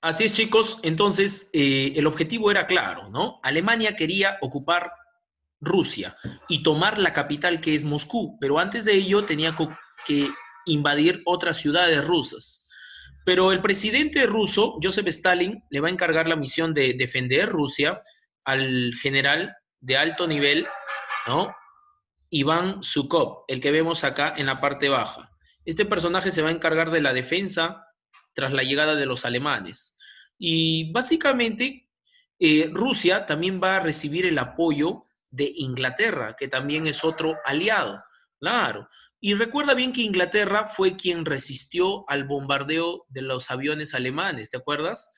Así es, chicos. Entonces, el objetivo era claro, ¿no? Alemania quería ocupar Rusia y tomar la capital que es Moscú, pero antes de ello tenía que invadir otras ciudades rusas. Pero el presidente ruso, Joseph Stalin, le va a encargar la misión de defender Rusia al general de alto nivel, ¿no? Iván Zhukov, el que vemos acá en la parte baja. Este personaje se va a encargar de la defensa tras la llegada de los alemanes. Y básicamente Rusia también va a recibir el apoyo de Inglaterra, que también es otro aliado. Claro. Y recuerda bien que Inglaterra fue quien resistió al bombardeo de los aviones alemanes, ¿te acuerdas?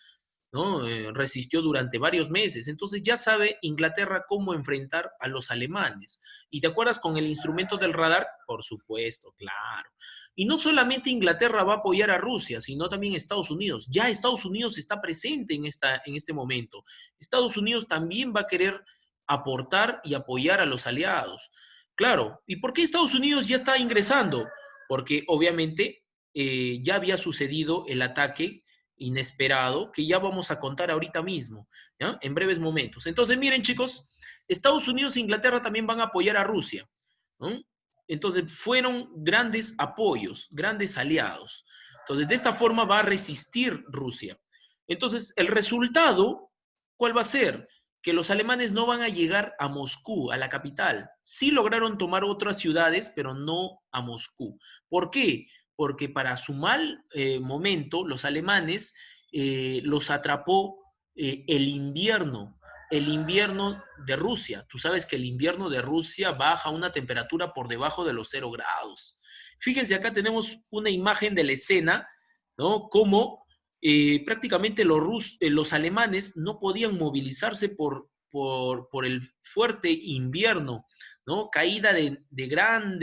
¿No? Resistió durante varios meses. Entonces ya sabe Inglaterra cómo enfrentar a los alemanes. ¿Y te acuerdas con el instrumento del radar? Por supuesto, claro. Y no solamente Inglaterra va a apoyar a Rusia, sino también Estados Unidos. Ya Estados Unidos está presente en este momento. Estados Unidos también va a querer aportar y apoyar a los aliados. Claro, ¿y por qué Estados Unidos ya está ingresando? Porque obviamente ya había sucedido el ataque inesperado que ya vamos a contar ahorita mismo, ¿ya? En breves momentos. Entonces, miren chicos, Estados Unidos e Inglaterra también van a apoyar a Rusia, ¿no? Entonces, fueron grandes apoyos, grandes aliados. Entonces, de esta forma va a resistir Rusia. Entonces, el resultado, ¿cuál va a ser? Que los alemanes no van a llegar a Moscú, a la capital. Sí lograron tomar otras ciudades, pero no a Moscú. ¿Por qué? Porque para su mal momento, los alemanes los atrapó el invierno de Rusia. Tú sabes que el invierno de Rusia baja a una temperatura por debajo de los 0 grados. Fíjense, acá tenemos una imagen de la escena, ¿no? Cómo prácticamente los alemanes no podían movilizarse por el fuerte invierno, ¿no? Caída de gran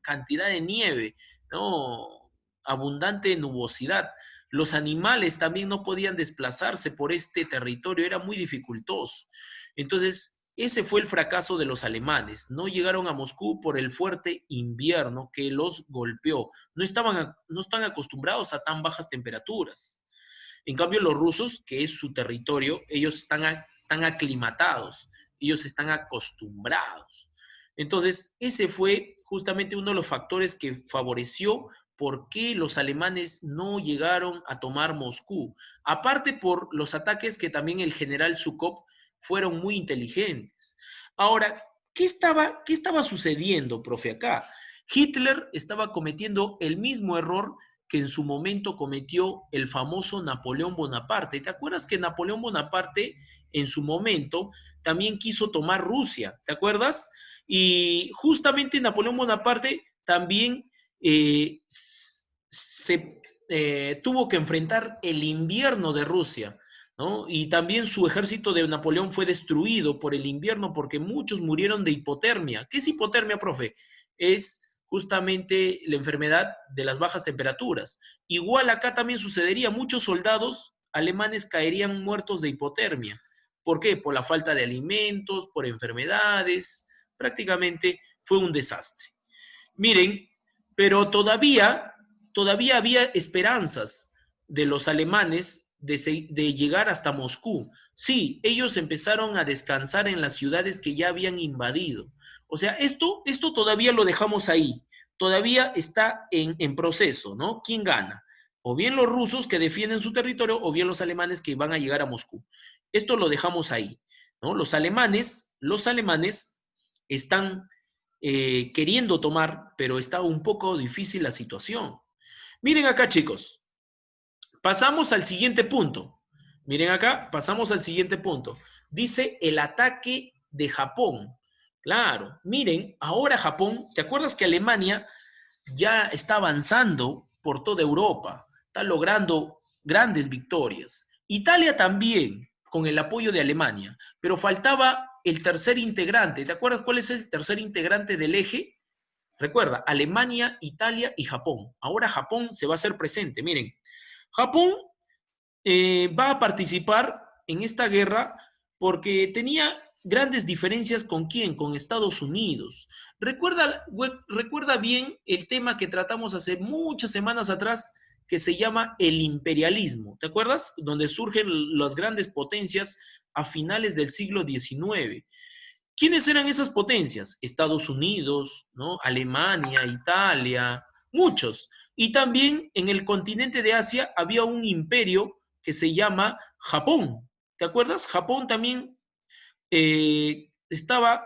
cantidad de nieve, ¿no? Abundante nubosidad. Los animales también no podían desplazarse por este territorio, era muy dificultoso. Entonces, ese fue el fracaso de los alemanes. No llegaron a Moscú por el fuerte invierno que los golpeó. No están acostumbrados a tan bajas temperaturas. En cambio, los rusos, que es su territorio, ellos están aclimatados, ellos están acostumbrados. Entonces, ese fue justamente uno de los factores que favoreció por qué los alemanes no llegaron a tomar Moscú. Aparte por los ataques que también el general Zhukov fueron muy inteligentes. Ahora, qué estaba sucediendo, profe, acá? Hitler estaba cometiendo el mismo error que en su momento cometió el famoso Napoleón Bonaparte. ¿Te acuerdas que Napoleón Bonaparte en su momento también quiso tomar Rusia? ¿Te acuerdas? Y justamente Napoleón Bonaparte también se tuvo que enfrentar el invierno de Rusia, ¿no? Y también su ejército de Napoleón fue destruido por el invierno porque muchos murieron de hipotermia. ¿Qué es hipotermia, profe? Es justamente la enfermedad de las bajas temperaturas. Igual acá también sucedería, muchos soldados alemanes caerían muertos de hipotermia. ¿Por qué? Por la falta de alimentos, por enfermedades, prácticamente fue un desastre. Miren, pero todavía había esperanzas de los alemanes de llegar hasta Moscú. Sí, ellos empezaron a descansar en las ciudades que ya habían invadido. O sea, esto todavía lo dejamos ahí, todavía está en proceso, ¿no? ¿Quién gana? O bien los rusos que defienden su territorio o bien los alemanes que van a llegar a Moscú. Esto lo dejamos ahí, ¿no? Los alemanes están queriendo tomar, pero está un poco difícil la situación. Miren acá, chicos, pasamos al siguiente punto. Miren acá, pasamos al siguiente punto. Dice el ataque de Japón. Claro, miren, ahora Japón, ¿te acuerdas que Alemania ya está avanzando por toda Europa? Está logrando grandes victorias. Italia también, con el apoyo de Alemania, pero faltaba el tercer integrante. ¿Te acuerdas cuál es el tercer integrante del eje? Recuerda, Alemania, Italia y Japón. Ahora Japón se va a hacer presente. Miren, Japón va a participar en esta guerra porque tenía grandes diferencias con quién, con Estados Unidos. Recuerda bien el tema que tratamos hace muchas semanas atrás, que se llama el imperialismo. ¿Te acuerdas? Donde surgen las grandes potencias a finales del siglo XIX. ¿Quiénes eran esas potencias? Estados Unidos, ¿no? Alemania, Italia, muchos. Y también en el continente de Asia había un imperio que se llama Japón. ¿Te acuerdas? Japón también estaba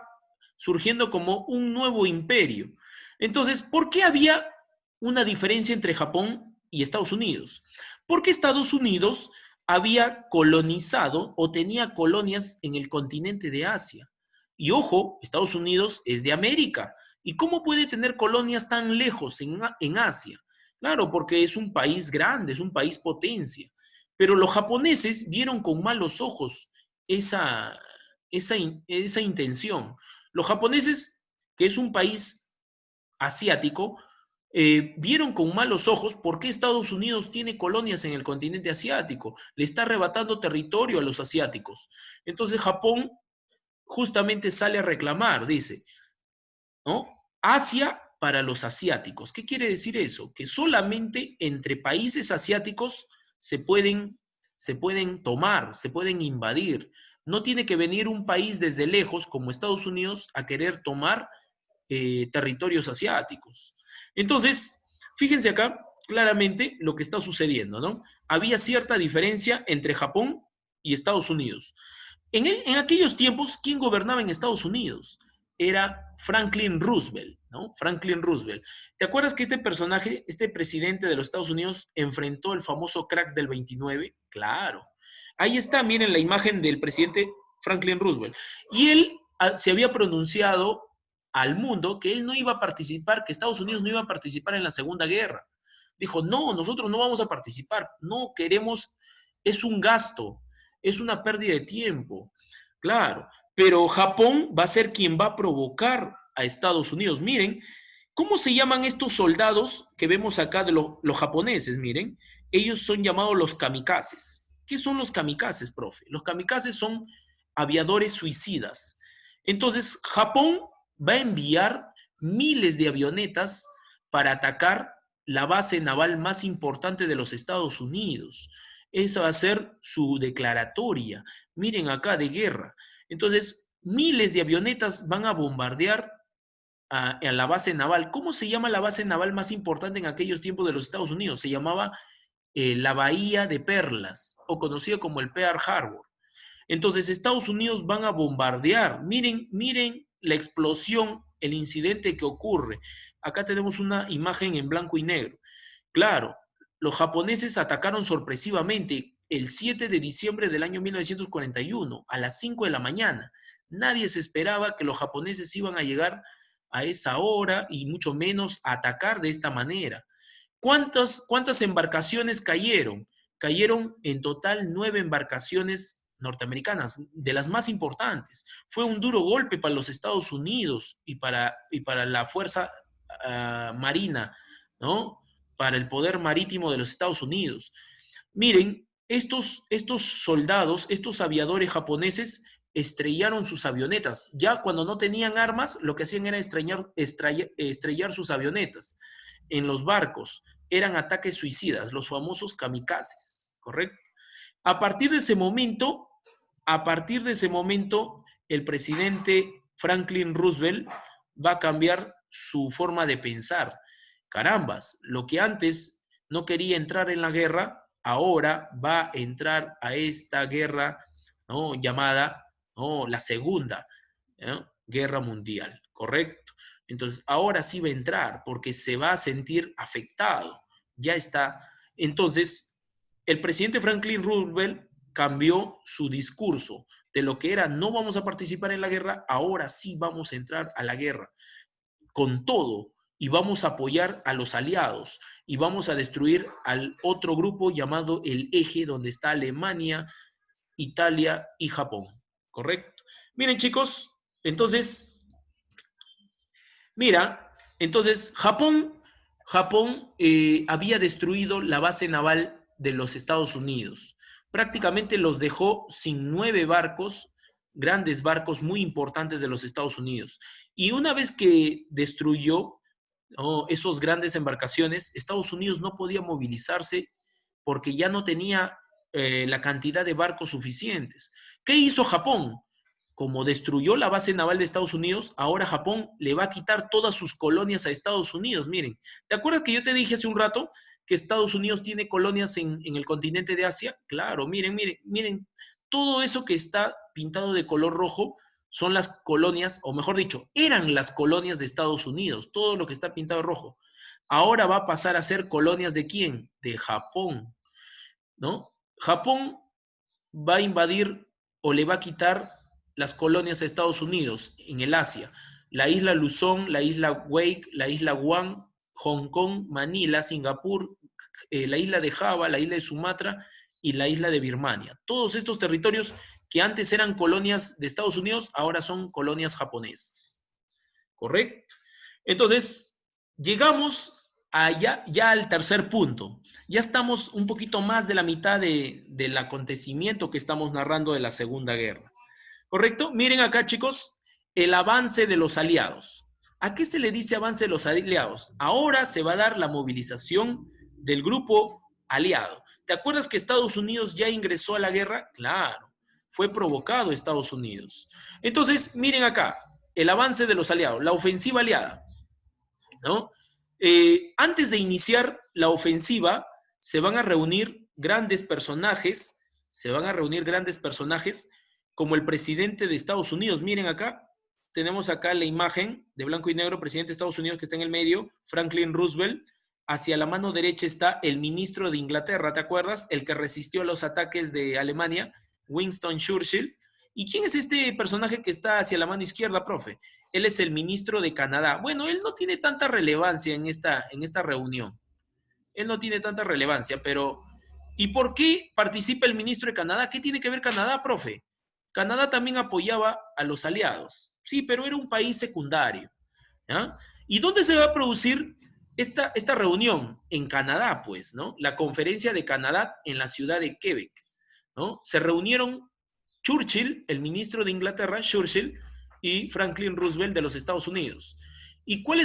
surgiendo como un nuevo imperio. Entonces, ¿por qué había una diferencia entre Japón y Estados Unidos? Porque Estados Unidos había colonizado o tenía colonias en el continente de Asia. Y ojo, Estados Unidos es de América. ¿Y cómo puede tener colonias tan lejos en Asia? Claro, porque es un país grande, es un país potencia. Pero los japoneses vieron con malos ojos esa, esa intención. Los japoneses, que es un país asiático, vieron con malos ojos por qué Estados Unidos tiene colonias en el continente asiático. Le está arrebatando territorio a los asiáticos. Entonces Japón justamente sale a reclamar, dice, ¿no? Asia para los asiáticos. ¿Qué quiere decir eso? Que solamente entre países asiáticos se pueden tomar, se pueden invadir. No tiene que venir un país desde lejos, como Estados Unidos, a querer tomar territorios asiáticos. Entonces, fíjense acá claramente lo que está sucediendo, ¿no? Había cierta diferencia entre Japón y Estados Unidos. En aquellos tiempos, ¿quién gobernaba en Estados Unidos? Era Franklin Roosevelt, ¿no? Franklin Roosevelt. ¿Te acuerdas que este personaje, este presidente de los Estados Unidos, enfrentó el famoso crack del 29? Claro. Ahí está, miren la imagen del presidente Franklin Roosevelt. Y él se había pronunciado al mundo que él no iba a participar, que Estados Unidos no iba a participar en la Segunda Guerra. Dijo, no, nosotros no vamos a participar, no queremos, es un gasto, es una pérdida de tiempo. Claro, pero Japón va a ser quien va a provocar a Estados Unidos. Miren, ¿cómo se llaman estos soldados que vemos acá de los japoneses? Miren, ellos son llamados los kamikazes. ¿Qué son los kamikazes, profe? Los kamikazes son aviadores suicidas. Entonces, Japón va a enviar miles de avionetas para atacar la base naval más importante de los Estados Unidos. Esa va a ser su declaratoria. Miren acá de guerra. Entonces, miles de avionetas van a bombardear a la base naval. ¿Cómo se llama la base naval más importante en aquellos tiempos de los Estados Unidos? Se llamaba la Bahía de Perlas, o conocido como el Pearl Harbor. Entonces, Estados Unidos van a bombardear. Miren, miren la explosión, el incidente que ocurre. Acá tenemos una imagen en blanco y negro. Claro, los japoneses atacaron sorpresivamente el 7 de diciembre del año 1941 a las 5 de la mañana. Nadie se esperaba que los japoneses iban a llegar a esa hora y mucho menos a atacar de esta manera. ¿Cuántas embarcaciones cayeron? Cayeron en total 9 embarcaciones norteamericanas, de las más importantes. Fue un duro golpe para los Estados Unidos y para la fuerza marina, ¿no? Para el poder marítimo de los Estados Unidos. Miren, estos soldados, estos aviadores japoneses estrellaron sus avionetas. Ya cuando no tenían armas, lo que hacían era estrellar sus avionetas en los barcos. Eran ataques suicidas, los famosos kamikazes, ¿correcto? A partir de ese momento, el presidente Franklin Roosevelt va a cambiar su forma de pensar. Carambas, lo que antes no quería entrar en la guerra, ahora va a entrar a esta guerra, ¿no? Llamada, ¿no?, la Segunda, ¿no?, Guerra Mundial, ¿correcto? Entonces, ahora sí va a entrar porque se va a sentir afectado. Ya está. Entonces, el presidente Franklin Roosevelt cambió su discurso de lo que era no vamos a participar en la guerra, ahora sí vamos a entrar a la guerra con todo y vamos a apoyar a los aliados y vamos a destruir al otro grupo llamado el Eje, donde está Alemania, Italia y Japón, ¿correcto? Miren, chicos, entonces, Japón había destruido la base naval de los Estados Unidos. Prácticamente los dejó sin 9 barcos, grandes barcos muy importantes de los Estados Unidos. Y una vez que destruyó ¿no? Esos grandes embarcaciones, Estados Unidos no podía movilizarse porque ya no tenía la cantidad de barcos suficientes. ¿Qué hizo Japón? Como destruyó la base naval de Estados Unidos, ahora Japón le va a quitar todas sus colonias a Estados Unidos. Miren, ¿te acuerdas que yo te dije hace un rato que Estados Unidos tiene colonias en el continente de Asia? Claro, miren, miren, miren, todo eso que está pintado de color rojo son las colonias, o mejor dicho, eran las colonias de Estados Unidos, todo lo que está pintado de rojo. Ahora va a pasar a ser colonias de quién? De Japón, ¿no? Japón va a invadir o le va a quitar las colonias a Estados Unidos en el Asia. La isla Luzón, la isla Wake, la isla Guam, Hong Kong, Manila, Singapur, la isla de Java, la isla de Sumatra y la isla de Birmania. Todos estos territorios que antes eran colonias de Estados Unidos, ahora son colonias japonesas. ¿Correcto? Entonces, llegamos allá, ya al tercer punto. Ya estamos un poquito más de la mitad del acontecimiento que estamos narrando de la Segunda Guerra. ¿Correcto? Miren acá, chicos, el avance de los aliados. ¿A qué se le dice avance de los aliados? Ahora se va a dar la movilización del grupo aliado. ¿Te acuerdas que Estados Unidos ya ingresó a la guerra? Claro, fue provocado Estados Unidos. Entonces, miren acá, el avance de los aliados, la ofensiva aliada, ¿no? Antes de iniciar la ofensiva, se van a reunir grandes personajes, como el presidente de Estados Unidos. Miren acá, tenemos acá la imagen de blanco y negro, presidente de Estados Unidos que está en el medio, Franklin Roosevelt. Hacia la mano derecha está el ministro de Inglaterra, ¿te acuerdas? El que resistió a los ataques de Alemania, Winston Churchill. ¿Y quién es este personaje que está hacia la mano izquierda, profe? Él es el ministro de Canadá. Bueno, él no tiene tanta relevancia en esta reunión. Él no tiene tanta relevancia, pero ¿y por qué participa el ministro de Canadá? ¿Qué tiene que ver Canadá, profe? Canadá también apoyaba a los aliados. Sí, pero era un país secundario. ¿Ya? ¿Y dónde se va a producir esta reunión? En Canadá, pues, ¿no? La conferencia de Canadá en la ciudad de Quebec, ¿no? Se reunieron Churchill, el ministro de Inglaterra, Churchill, y Franklin Roosevelt de los Estados Unidos. ¿Y cuál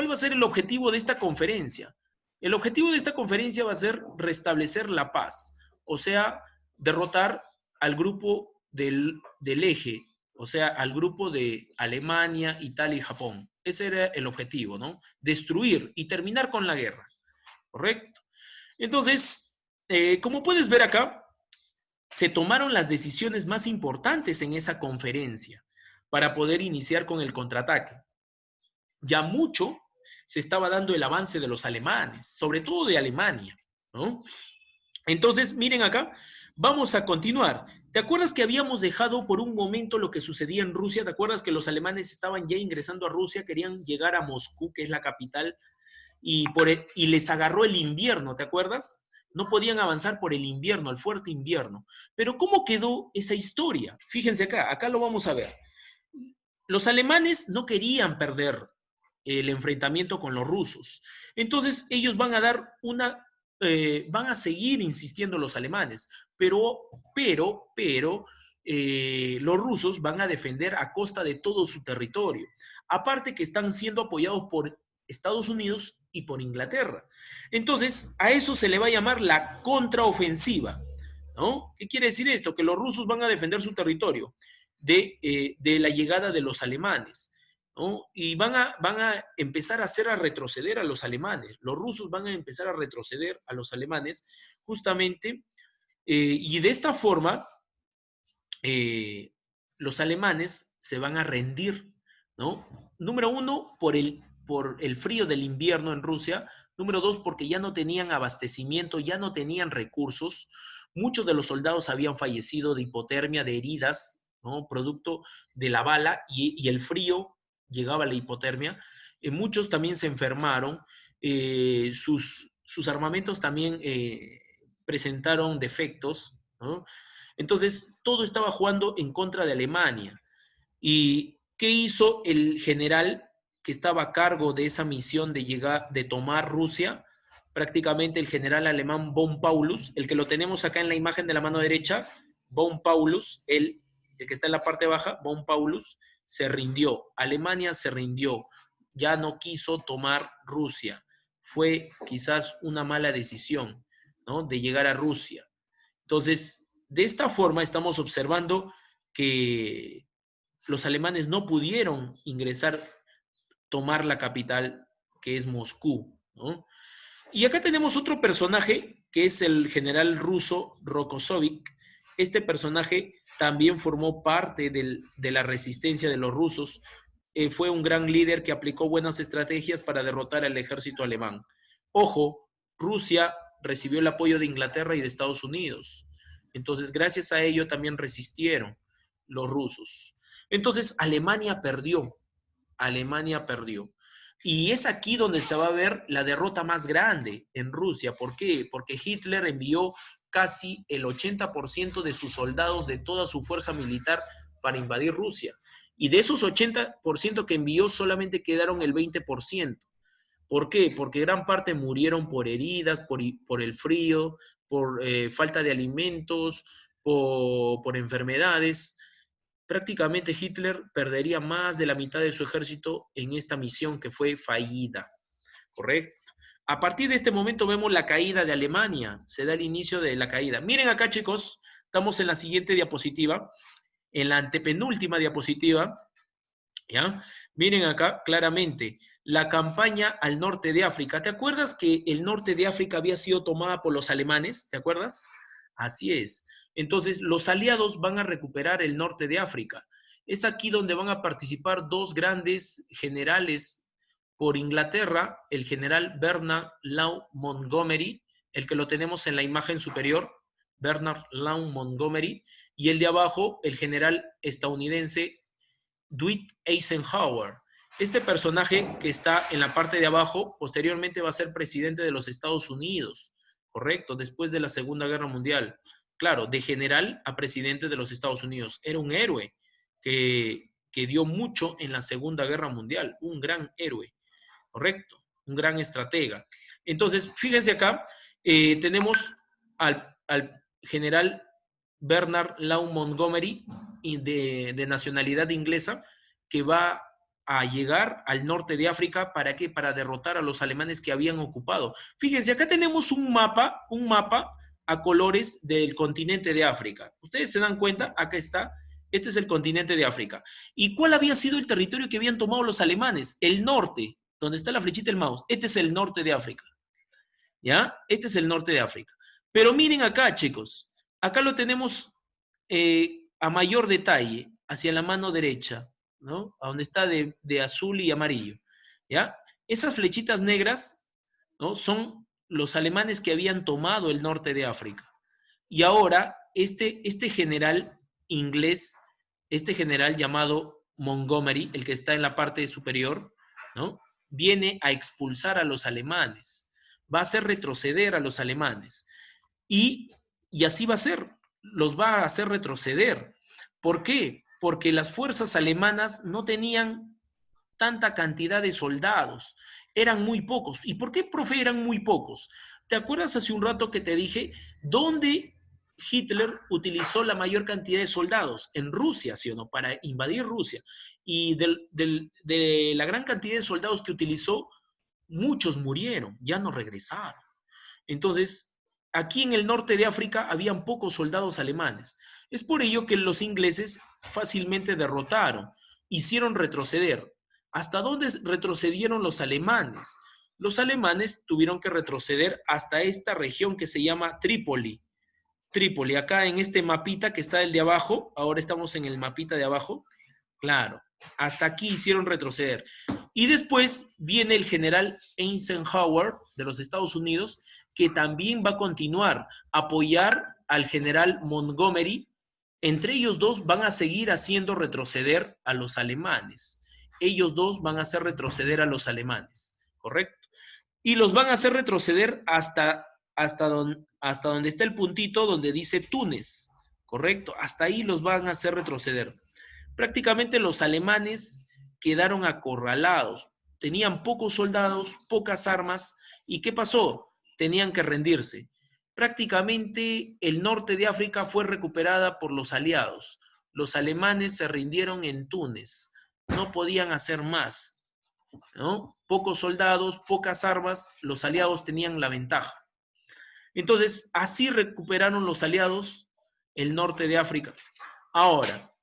va a ser el objetivo de esta conferencia? El objetivo de esta conferencia va a ser restablecer la paz, o sea, derrotar al grupo del eje, o sea, al grupo de Alemania, Italia y Japón. Ese era el objetivo, ¿no? Destruir y terminar con la guerra, ¿correcto? Entonces, como puedes ver acá, se tomaron las decisiones más importantes en esa conferencia para poder iniciar con el contraataque. Ya mucho se estaba dando el avance de los alemanes, sobre todo de Alemania, ¿no? Entonces, miren acá, vamos a continuar. ¿Te acuerdas que habíamos dejado por un momento lo que sucedía en Rusia? ¿Te acuerdas que los alemanes estaban ya ingresando a Rusia, querían llegar a Moscú, que es la capital, y les agarró el invierno? ¿Te acuerdas? No podían avanzar por el invierno, el fuerte invierno. Pero ¿cómo quedó esa historia? Fíjense acá lo vamos a ver. Los alemanes no querían perder el enfrentamiento con los rusos. Entonces ellos van a dar van a seguir insistiendo los alemanes, pero los rusos van a defender a costa de todo su territorio. Aparte que están siendo apoyados por Estados Unidos y por Inglaterra. Entonces, a eso se le va a llamar la contraofensiva, ¿no? ¿Qué quiere decir esto? Que los rusos van a defender su territorio de la llegada de los alemanes, ¿no? Y van a empezar a hacer a retroceder a los alemanes. Los rusos van a empezar a retroceder a los alemanes justamente, y de esta forma los alemanes se van a rendir, ¿no? Número uno, por el frío del invierno en Rusia. Número dos, porque ya no tenían abastecimiento, ya no tenían recursos. Muchos de los soldados habían fallecido de hipotermia, de heridas, ¿no? Producto de la bala y el frío llegaba a la hipotermia. Muchos también se enfermaron. Sus armamentos también presentaron defectos, ¿no? Entonces, todo estaba jugando en contra de Alemania. ¿Y qué hizo el general que estaba a cargo de esa misión de tomar Rusia? Prácticamente el general alemán von Paulus, el que lo tenemos acá en la imagen de la mano derecha, von Paulus, el que está en la parte baja, von Paulus, se rindió. Alemania se rindió. ya no quiso tomar Rusia. Fue quizás una mala decisión, ¿no? De llegar a Rusia. Entonces, de esta forma estamos observando que los alemanes no pudieron ingresar, tomar la capital, que es Moscú, ¿no? Y acá tenemos otro personaje, que es el general ruso Rokossovich. Este personaje también formó parte de la resistencia de los rusos. Fue un gran líder que aplicó buenas estrategias para derrotar al ejército alemán. Ojo, Rusia recibió el apoyo de Inglaterra y de Estados Unidos. Entonces, gracias a ello también resistieron los rusos. Entonces, Alemania perdió. Alemania perdió. Y es aquí donde se va a ver la derrota más grande en Rusia. ¿Por qué? Porque Hitler envió casi el 80% de sus soldados, de toda su fuerza militar, para invadir Rusia. Y de esos 80% que envió, solamente quedaron el 20%. ¿Por qué? Porque gran parte murieron por heridas, por el frío, por falta de alimentos, por enfermedades. Prácticamente Hitler perdería más de la mitad de su ejército en esta misión que fue fallida, ¿correcto? A partir de este momento vemos la caída de Alemania, se da el inicio de la caída. Miren acá, chicos, estamos en la siguiente diapositiva, en la antepenúltima diapositiva, ¿ya? Miren acá claramente, la campaña al norte de África. ¿Te acuerdas que el norte de África había sido tomada por los alemanes? ¿Te acuerdas? Así es. Entonces, los aliados van a recuperar el norte de África. Es aquí donde van a participar dos grandes generales por Inglaterra, el general Bernard Law Montgomery, el que lo tenemos en la imagen superior, Bernard Law Montgomery, y el de abajo, el general estadounidense Dwight Eisenhower. Este personaje que está en la parte de abajo, posteriormente va a ser presidente de los Estados Unidos, ¿correcto? Después de la Segunda Guerra Mundial. Claro, de general a presidente de los Estados Unidos. Era un héroe que dio mucho en la Segunda Guerra Mundial, un gran héroe, ¿correcto? Un gran estratega. Entonces, fíjense acá, tenemos al general Bernard Law Montgomery, de nacionalidad inglesa, que va a llegar al norte de África. ¿Para qué? Para derrotar a los alemanes que habían ocupado. Fíjense, acá tenemos un mapa a colores del continente de África. Ustedes se dan cuenta, acá está, este es el continente de África. ¿Y cuál había sido el territorio que habían tomado los alemanes? El norte, donde está la flechita del mouse. Este es el norte de África. ¿Ya? Este es el norte de África. Pero miren acá, chicos. Acá lo tenemos a mayor detalle, hacia la mano derecha, ¿no? A donde está de azul y amarillo, ¿ya? Esas flechitas negras, ¿no? Son los alemanes que habían tomado el norte de África. Y ahora este general inglés, este general llamado Montgomery, el que está en la parte superior, ¿no? Viene a expulsar a los alemanes, va a hacer retroceder a los alemanes. Y así va a ser, los va a hacer retroceder. ¿Por qué? Porque las fuerzas alemanas no tenían tanta cantidad de soldados, eran muy pocos. ¿Y por qué, profe, eran muy pocos? ¿Te acuerdas hace un rato que te dije dónde Hitler utilizó la mayor cantidad de soldados? En Rusia, ¿sí o no? Para invadir Rusia. Y de la gran cantidad de soldados que utilizó, muchos murieron, ya no regresaron. Entonces, aquí en el norte de África habían pocos soldados alemanes. Es por ello que los ingleses fácilmente derrotaron, hicieron retroceder. ¿Hasta dónde retrocedieron los alemanes? Los alemanes tuvieron que retroceder hasta esta región que se llama Trípoli. Trípoli, acá en este mapita que está el de abajo, ahora estamos en el mapita de abajo, claro, hasta aquí hicieron retroceder. Y después viene el general Eisenhower de los Estados Unidos, que también va a continuar a apoyar al general Montgomery. Entre ellos dos van a seguir haciendo retroceder a los alemanes. Ellos dos van a hacer retroceder a los alemanes, ¿correcto? Y los van a hacer retroceder hasta donde está el puntito donde dice Túnez, ¿correcto? Hasta ahí los van a hacer retroceder. Prácticamente los alemanes quedaron acorralados, tenían pocos soldados, pocas armas, ¿y qué pasó? Tenían que rendirse. Prácticamente el norte de África fue recuperada por los aliados. Los alemanes se rindieron en Túnez, no podían hacer más. ¿no? Pocos soldados, pocas armas, los aliados tenían la ventaja. Entonces, así recuperaron los aliados el norte de África. Ahora,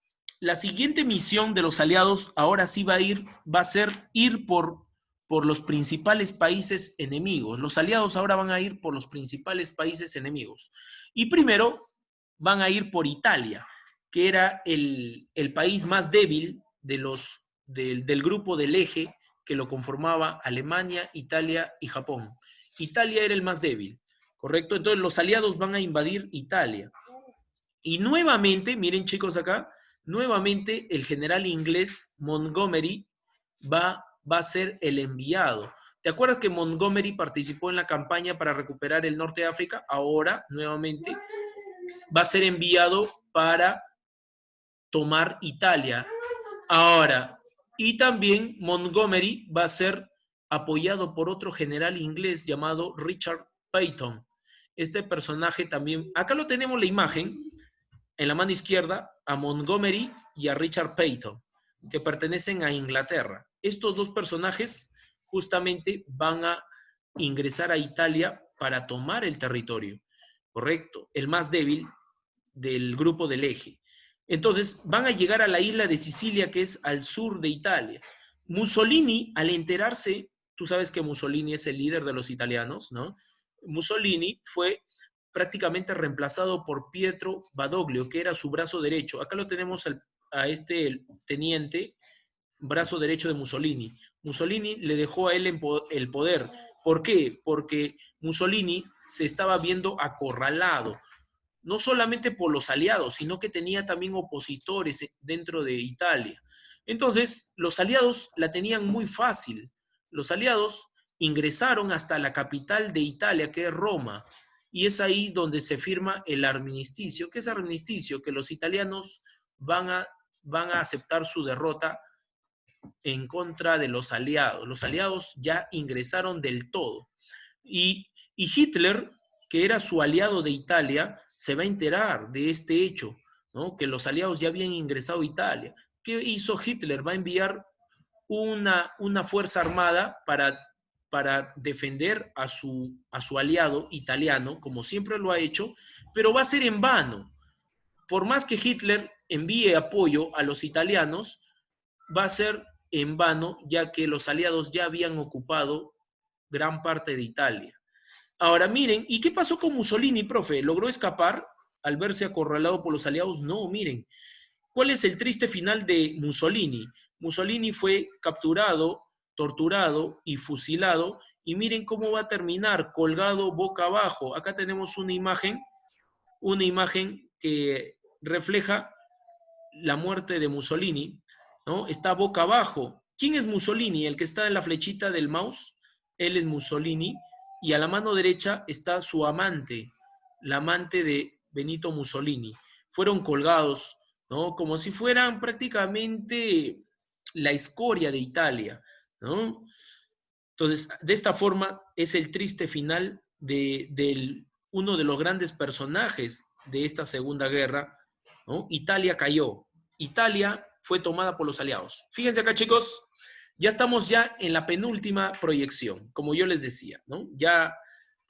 la siguiente misión de los aliados ahora sí va a ser ir por los principales países enemigos. Los aliados ahora van a ir por los principales países enemigos. Y primero van a ir por Italia, que era el país más débil del grupo del eje que lo conformaba Alemania, Italia y Japón. Italia era el más débil, ¿correcto? Entonces los aliados van a invadir Italia. Y nuevamente, miren chicos acá, nuevamente el general inglés Montgomery va a ser el enviado. ¿Te acuerdas que Montgomery participó en la campaña para recuperar el norte de África? Ahora, nuevamente, va a ser enviado para tomar Italia. Ahora, y también Montgomery va a ser apoyado por otro general inglés llamado Richard Peyton. Este personaje también, acá lo tenemos la imagen, en la mano izquierda, a Montgomery y a Richard Peyton, que pertenecen a Inglaterra. Estos dos personajes justamente van a ingresar a Italia para tomar el territorio, ¿correcto? El más débil del grupo del eje. Entonces, van a llegar a la isla de Sicilia, que es al sur de Italia. Mussolini, al enterarse, tú sabes que Mussolini es el líder de los italianos, ¿no? Mussolini fue prácticamente reemplazado por Pietro Badoglio, que era su brazo derecho. Acá lo tenemos a este teniente, brazo derecho de Mussolini. Mussolini le dejó a él el poder. ¿Por qué? Porque Mussolini se estaba viendo acorralado, no solamente por los aliados, sino que tenía también opositores dentro de Italia. Entonces, los aliados la tenían muy fácil. Los aliados ingresaron hasta la capital de Italia, que es Roma, y es ahí donde se firma el armisticio. ¿Qué es armisticio? Que los italianos van a aceptar su derrota en contra de los aliados. Los aliados ya ingresaron del todo. Y Hitler, que era su aliado de Italia, se va a enterar de este hecho, ¿no? Que los aliados ya habían ingresado a Italia. ¿Qué hizo Hitler? Va a enviar una fuerza armada para defender a su aliado italiano, como siempre lo ha hecho, pero va a ser en vano. Por más que Hitler envíe apoyo a los italianos, va a ser en vano, ya que los aliados ya habían ocupado gran parte de Italia. Ahora miren, ¿y qué pasó con Mussolini, profe? ¿Logró escapar al verse acorralado por los aliados? No, miren. ¿Cuál es el triste final de Mussolini? Mussolini fue capturado, torturado y fusilado, y miren cómo va a terminar, colgado boca abajo. Acá tenemos una imagen que refleja la muerte de Mussolini, ¿no? Está boca abajo. ¿Quién es Mussolini? El que está en la flechita del mouse, él es Mussolini, y a la mano derecha está su amante, la amante de Benito Mussolini. Fueron colgados, ¿no? Como si fueran prácticamente la escoria de Italia, ¿no? Entonces, de esta forma es el triste final de uno de los grandes personajes de esta Segunda Guerra, ¿no? Italia cayó. Italia fue tomada por los aliados. Fíjense acá, chicos, ya estamos ya en la penúltima proyección, como yo les decía, ¿no? Ya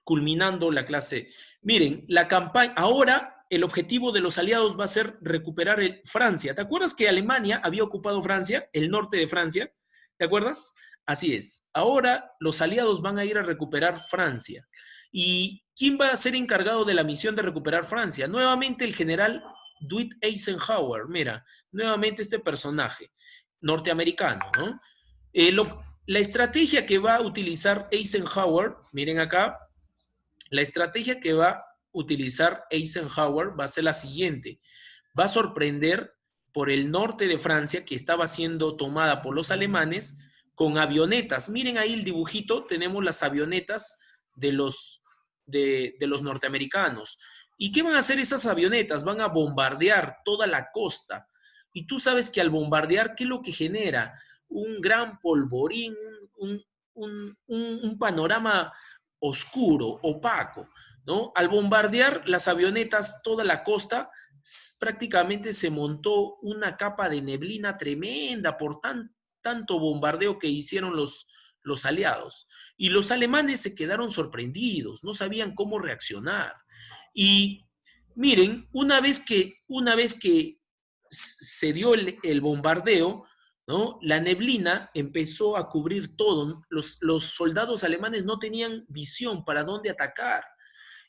culminando la clase. Miren, la campaña, ahora el objetivo de los aliados va a ser recuperar Francia. ¿Te acuerdas que Alemania había ocupado Francia, el norte de Francia? ¿Te acuerdas? Así es. Ahora los aliados van a ir a recuperar Francia. ¿Y quién va a ser encargado de la misión de recuperar Francia? Nuevamente el general Dwight Eisenhower. Mira, nuevamente este personaje norteamericano, ¿no? La estrategia que va a utilizar Eisenhower, miren acá, la estrategia que va a utilizar Eisenhower va a ser la siguiente. Va a sorprender por el norte de Francia, que estaba siendo tomada por los alemanes, con avionetas. Miren ahí el dibujito, tenemos las avionetas de los norteamericanos. ¿Y qué van a hacer esas avionetas? Van a bombardear toda la costa. Y tú sabes que al bombardear, ¿qué es lo que genera? Un gran polvorín, un panorama oscuro, opaco, ¿no? Al bombardear las avionetas toda la costa, prácticamente se montó una capa de neblina tremenda por tanta tanto bombardeo que hicieron los aliados. Y los alemanes se quedaron sorprendidos, no sabían cómo reaccionar. Y miren, una vez que se dio el bombardeo, ¿no? La neblina empezó a cubrir todo. Los soldados alemanes no tenían visión para dónde atacar.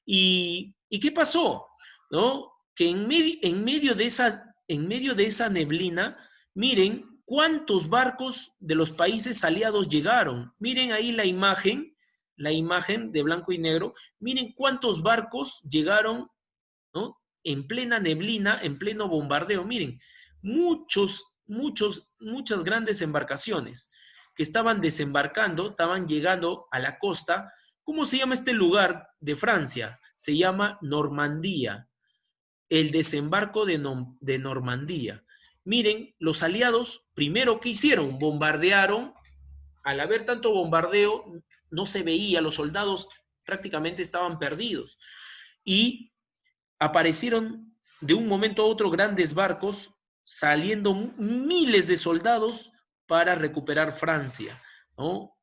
¿Y qué pasó? ¿No? Que en medio de esa neblina, miren cuántos barcos de los países aliados llegaron. Miren ahí la imagen de blanco y negro. Miren cuántos barcos llegaron, ¿no? En plena neblina, en pleno bombardeo. Miren, muchas grandes embarcaciones que estaban desembarcando, estaban llegando a la costa. ¿Cómo se llama este lugar de Francia? Se llama Normandía, el desembarco de Normandía. Miren, los aliados, primero, ¿qué hicieron? Bombardearon. Al haber tanto bombardeo, no se veía, los soldados prácticamente estaban perdidos. Y aparecieron de un momento a otro grandes barcos, saliendo miles de soldados para recuperar Francia, ¿no?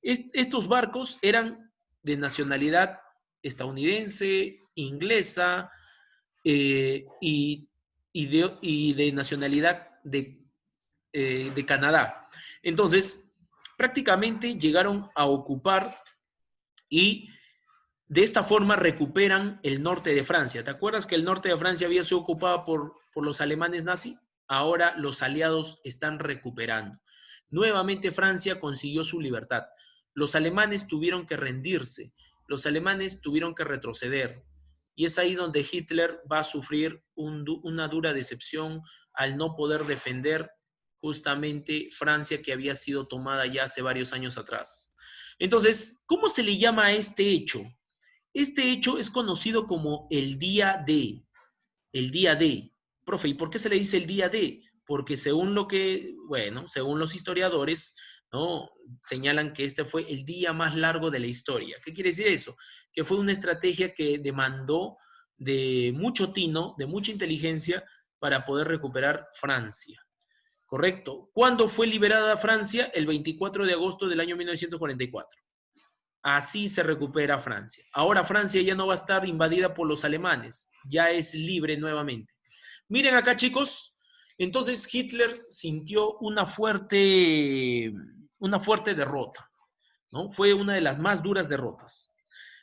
Estos barcos eran de nacionalidad estadounidense, inglesa, y de nacionalidad de Canadá. Entonces, prácticamente llegaron a ocupar y de esta forma recuperan el norte de Francia. ¿Te acuerdas que el norte de Francia había sido ocupado por los alemanes nazis? Ahora los aliados están recuperando. Nuevamente Francia consiguió su libertad. Los alemanes tuvieron que rendirse, los alemanes tuvieron que retroceder. Y es ahí donde Hitler va a sufrir una dura decepción al no poder defender justamente Francia, que había sido tomada ya hace varios años atrás. Entonces, ¿cómo se le llama a este hecho? Este hecho es conocido como el día D. El día D. Profe, ¿y por qué se le dice el día D? Porque según los historiadores, ¿no? Señalan que este fue el día más largo de la historia. ¿Qué quiere decir eso? Que fue una estrategia que demandó de mucho tino, de mucha inteligencia para poder recuperar Francia. ¿Correcto? ¿Cuándo fue liberada Francia? El 24 de agosto del año 1944. Así se recupera Francia. Ahora Francia ya no va a estar invadida por los alemanes, ya es libre nuevamente. Miren acá, chicos, entonces Hitler sintió una fuerte derrota, ¿no? Fue una de las más duras derrotas.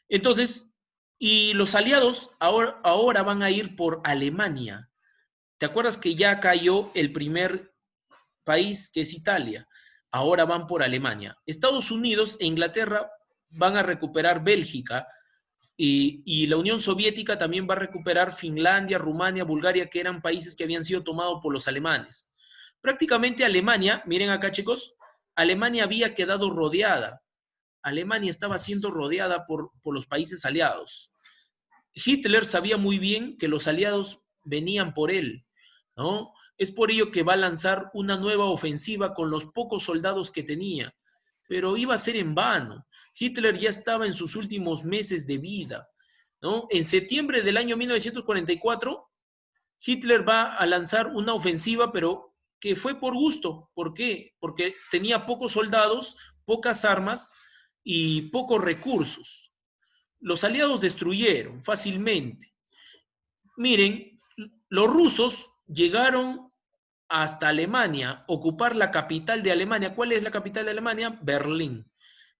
Entonces, y los aliados ahora van a ir por Alemania. ¿Te acuerdas que ya cayó el primer país, que es Italia? Ahora van por Alemania. Estados Unidos e Inglaterra van a recuperar Bélgica, y la Unión Soviética también va a recuperar Finlandia, Rumania, Bulgaria, que eran países que habían sido tomados por los alemanes. Prácticamente Alemania, miren acá, chicos, Alemania había quedado rodeada. Alemania estaba siendo rodeada por los países aliados. Hitler sabía muy bien que los aliados venían por él, ¿no? Es por ello que va a lanzar una nueva ofensiva con los pocos soldados que tenía, pero iba a ser en vano. Hitler ya estaba en sus últimos meses de vida, ¿no? En septiembre del año 1944, Hitler va a lanzar una ofensiva, pero que fue por gusto. ¿Por qué? Porque tenía pocos soldados, pocas armas y pocos recursos. Los aliados destruyeron fácilmente. Miren, los rusos llegaron hasta Alemania, ocupar la capital de Alemania. ¿Cuál es la capital de Alemania? Berlín.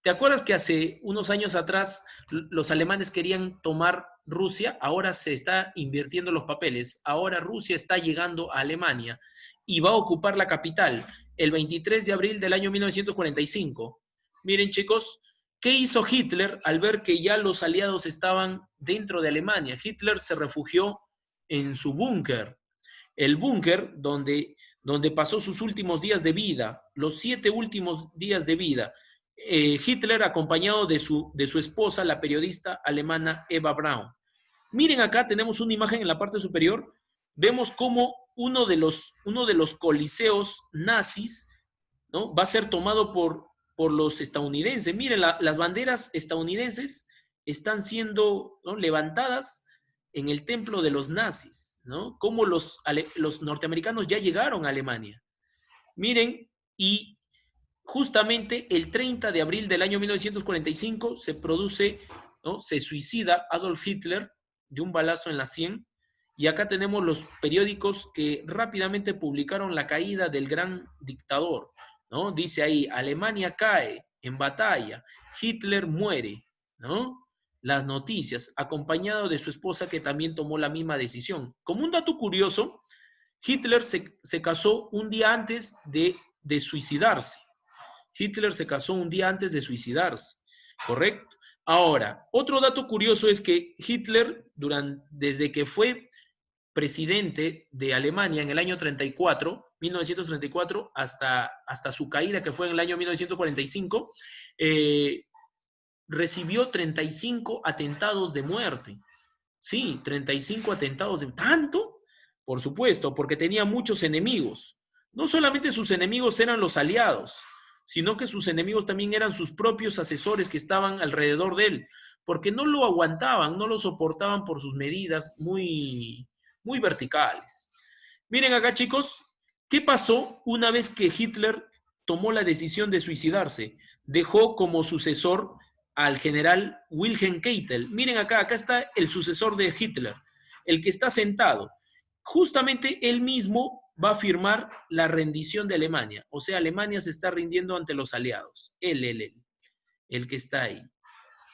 ¿Te acuerdas que hace unos años atrás los alemanes querían tomar Rusia? Ahora se está invirtiendo los papeles. Ahora Rusia está llegando a Alemania y va a ocupar la capital el 23 de abril del año 1945. Miren, chicos, ¿qué hizo Hitler al ver que ya los aliados estaban dentro de Alemania? Hitler se refugió en su búnker, el búnker donde pasó sus últimos días de vida, los 7 últimos días de vida. Hitler acompañado de su esposa, la periodista alemana Eva Braun. Miren acá, tenemos una imagen en la parte superior. Vemos cómo uno de los coliseos nazis, ¿no? Va a ser tomado por los estadounidenses. Miren, las banderas estadounidenses están siendo, ¿no?, levantadas en el templo de los nazis, ¿no? Cómo los norteamericanos ya llegaron a Alemania. Miren, y justamente el 30 de abril del año 1945 se produce, ¿no? Se suicida Adolf Hitler de un balazo en la sien. Y acá tenemos los periódicos que rápidamente publicaron la caída del gran dictador, ¿no? Dice ahí, Alemania cae en batalla, Hitler muere, ¿no? Las noticias, acompañado de su esposa que también tomó la misma decisión. Como un dato curioso, Hitler se casó un día antes de suicidarse. Hitler se casó un día antes de suicidarse, ¿correcto? Ahora, otro dato curioso es que Hitler, desde que fue presidente de Alemania en el año 34, 1934, hasta su caída, que fue en el año 1945, recibió 35 atentados de muerte. Sí, 35 atentados de... ¿Tanto? Por supuesto, porque tenía muchos enemigos. No solamente sus enemigos eran los aliados, sino que sus enemigos también eran sus propios asesores que estaban alrededor de él, porque no lo aguantaban, no lo soportaban por sus medidas muy verticales. Miren acá, chicos, ¿qué pasó una vez que Hitler tomó la decisión de suicidarse? Dejó como sucesor al general Wilhelm Keitel. Miren acá, acá está el sucesor de Hitler, el que está sentado. Justamente él mismo va a firmar la rendición de Alemania. O sea, Alemania se está rindiendo ante los aliados. El que está ahí.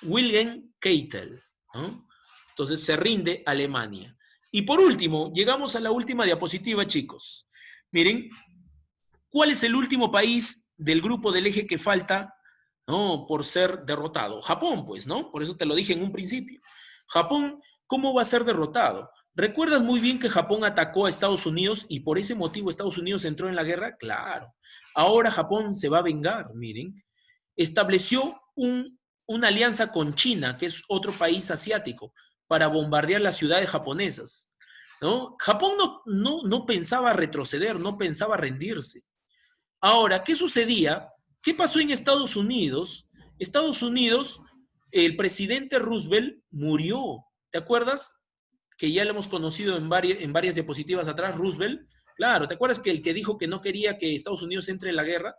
Wilhelm Keitel, ¿no? Entonces se rinde Alemania. Y por último, llegamos a la última diapositiva, chicos. Miren, ¿cuál es el último país del grupo del eje que falta, ¿no? Por ser derrotado? Japón, pues, ¿no? Por eso te lo dije en un principio. Japón, ¿cómo va a ser derrotado? ¿Recuerdas muy bien que Japón atacó a Estados Unidos y por ese motivo Estados Unidos entró en la guerra? Claro. Ahora Japón se va a vengar, miren. Estableció una alianza con China, que es otro país asiático, para bombardear las ciudades japonesas, ¿no? Japón no pensaba retroceder, no pensaba rendirse. Ahora, ¿qué sucedía? ¿Qué pasó en Estados Unidos? Estados Unidos, el presidente Roosevelt murió. ¿Te acuerdas? Que ya lo hemos conocido en varias diapositivas atrás, Roosevelt. Claro, ¿te acuerdas que el que dijo que no quería que Estados Unidos entre en la guerra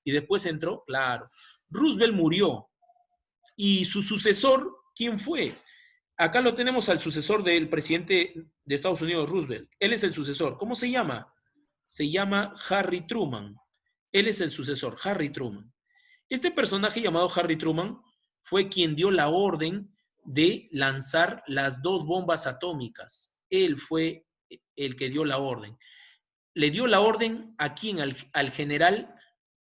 y después entró? Claro. Roosevelt murió. ¿Y su sucesor quién fue? Acá lo tenemos al sucesor del presidente de Estados Unidos, Roosevelt. Él es el sucesor. ¿Cómo se llama? Se llama Harry Truman. Él es el sucesor, Harry Truman. Este personaje llamado Harry Truman fue quien dio la orden de lanzar las dos bombas atómicas. Él fue el que dio la orden. Le dio la orden a quién, al general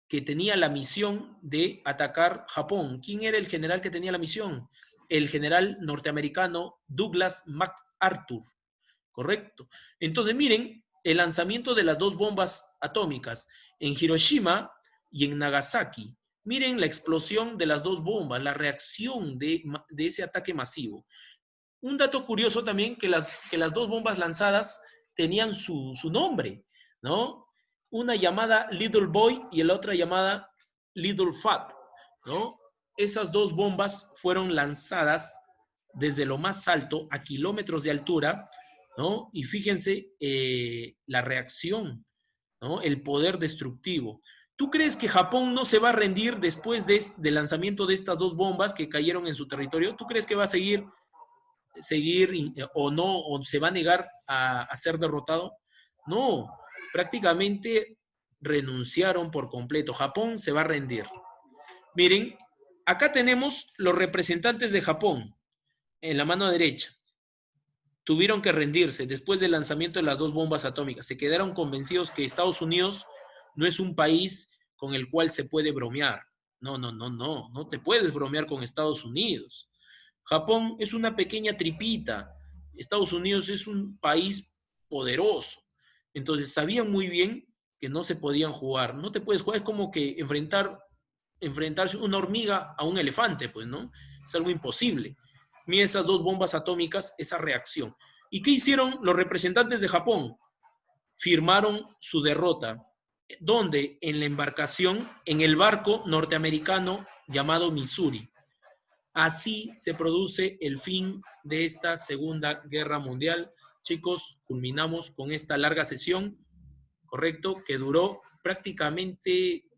que tenía la misión de atacar Japón. ¿Quién era el general que tenía la misión? El general norteamericano Douglas MacArthur. Correcto. Entonces, miren, el lanzamiento de las dos bombas atómicas en Hiroshima y en Nagasaki. Miren la explosión de las dos bombas, la reacción de ese ataque masivo. Un dato curioso también que las dos bombas lanzadas tenían su nombre, ¿no? Una llamada Little Boy y la otra llamada Little Fat, ¿no? Esas dos bombas fueron lanzadas desde lo más alto a kilómetros de altura, ¿no? Y fíjense la reacción, ¿no? El poder destructivo. ¿Tú crees que Japón no se va a rendir después del lanzamiento de estas dos bombas que cayeron en su territorio? ¿Tú crees que va a seguir o no, o se va a negar a ser derrotado? No, prácticamente renunciaron por completo. Japón se va a rendir. Miren, acá tenemos los representantes de Japón en la mano derecha. Tuvieron que rendirse después del lanzamiento de las dos bombas atómicas. Se quedaron convencidos que Estados Unidos no es un país con el cual se puede bromear. No te puedes bromear con Estados Unidos. Japón es una pequeña tripita. Estados Unidos es un país poderoso. Entonces sabían muy bien que no se podían jugar. No te puedes jugar, es como que enfrentarse una hormiga a un elefante, pues, ¿no? Es algo imposible. Mira esas dos bombas atómicas, esa reacción. ¿Y qué hicieron los representantes de Japón? Firmaron su derrota. ¿Dónde? En la embarcación, en el barco norteamericano llamado Missouri. Así se produce el fin de esta Segunda Guerra Mundial. Chicos, culminamos con esta larga sesión, ¿correcto? Que duró prácticamente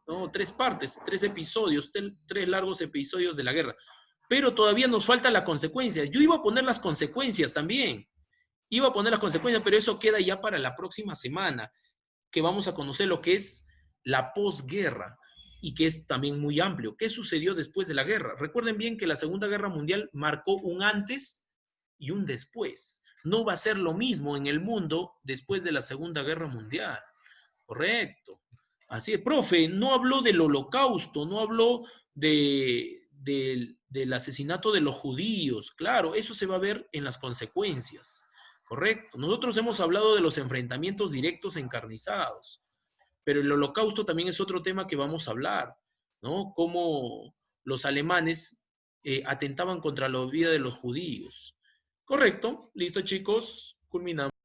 ¿no? 3 partes, 3 episodios, 3 largos episodios de la guerra. Pero todavía nos falta la consecuencia. Yo iba a poner las consecuencias también. Iba a poner las consecuencias, pero eso queda ya para la próxima semana, que vamos a conocer lo que es la posguerra y que es también muy amplio. ¿Qué sucedió después de la guerra? Recuerden bien que la Segunda Guerra Mundial marcó un antes y un después. No va a ser lo mismo en el mundo después de la Segunda Guerra Mundial. Correcto. Así es, profe, no habló del holocausto, no habló del asesinato de los judíos. Claro, eso se va a ver en las consecuencias. Correcto. Nosotros hemos hablado de los enfrentamientos directos encarnizados, pero el holocausto también es otro tema que vamos a hablar, ¿no? Cómo los alemanes atentaban contra la vida de los judíos. Correcto. Listo, chicos. Culminamos.